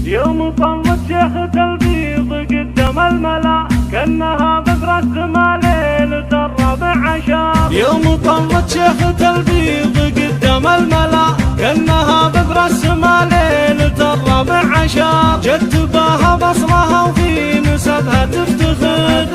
يوم طلت شيخة البيض قدام الملا كأنها بذرة سما ليلة الربع عشر. يوم طلت شيخة البيض قدام الملا كأنها بذرة سما ليلة الربع عشر. جت باها بصرها وفي نسبها تفتخر.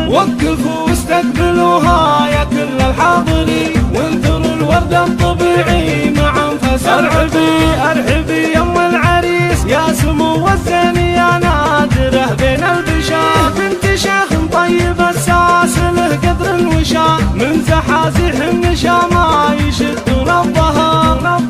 وقفوا واستقبلوها يا كل الحاضرين وانثروا الورد الطبيعي مع انفاس. ارحبي يم العريس يا سمو الزين يا نادره بين البشار. بنت شيخ طيب الساس له قدر الوشاء من زحازيح النشا ما يشدون الظهر.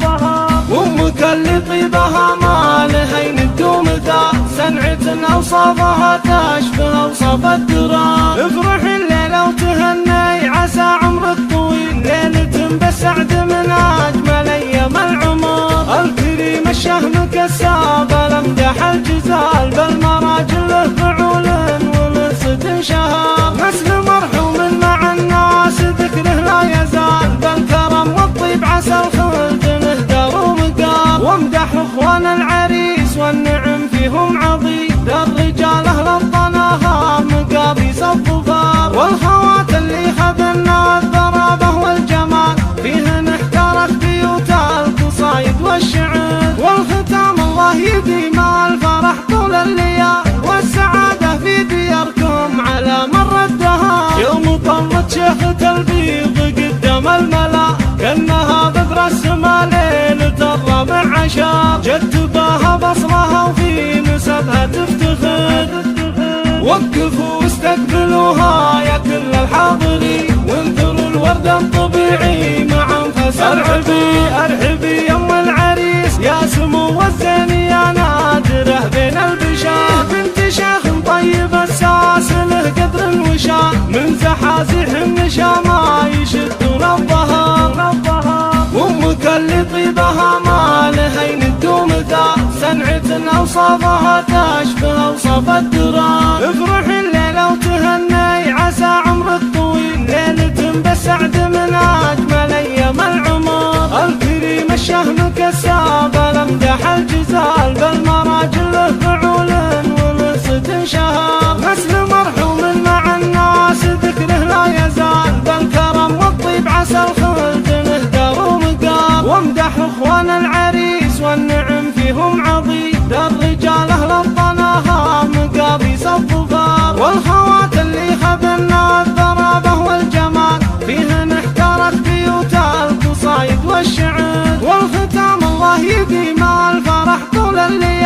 وامك اللي طيبها ما لها يندوم ذا صنعة اوصافها تشبه اوصاف الدرا. افرحي الليله وتهني عسى عمرك طويل ليله بالسعد من اجمل ايام العمر. الكريم الشهم كساب الامدح الجزال بالمراجل له فعول ومرصد شهاب. نسل مرحوم مع الناس ذكره لا يزال بالكرم والطيب عسى الخلد له دار ومقام. وامدح اخوان العريس والنعم فيهم عظيم الرجال اهل الطناها مقابيس الظفار. والخوات اللي خذلنا الضرابه والجمال فيهن احترت بيوت القصايد والشعر. والختام الله يديم الفرح طول الليال والسعاده في دياركم على مر الدهر. يوم طلت شيخة البيض قدام الملا كأنها بذرة سما ليلة الربع عشر. جت باها بصرها وفي نسبها تفتخر. وقفوا واستقبلوها يا كل الحاضرين وانثروا الورد الطبيعي مع انفاس. ارحبي يم العريس يا سمو الزين يا نادره بين البشار. بنت شيخ طيب الساس له قدر الوشاء من زحازيح النشا ما يشدون الظهر. وامك اللي طيبها ما لها يندوم ذا صنعة اوصافها تشبه اوصاف الدرا. افرحي الليله وتهني عسى عمرك طويل ليله بالسعد من اجمل ايام العمر. الكريم الشهم كساب الامدح الجزال بالمراجل له فعول ومرصد شهاب. نسل مرحوم مع الناس ذكره لا يزال بالكرم والطيب عسى الخلد له دار ومقام. وامدح اخوان العريس والنعم فيهم عظيم الرجال اهل الطناها مقابيس الظفار. والخوات اللي خذلنا الضرابه والجمال فيهن احترت بيوت القصايد والشعر. والختام الله يديم الفرح طول الليل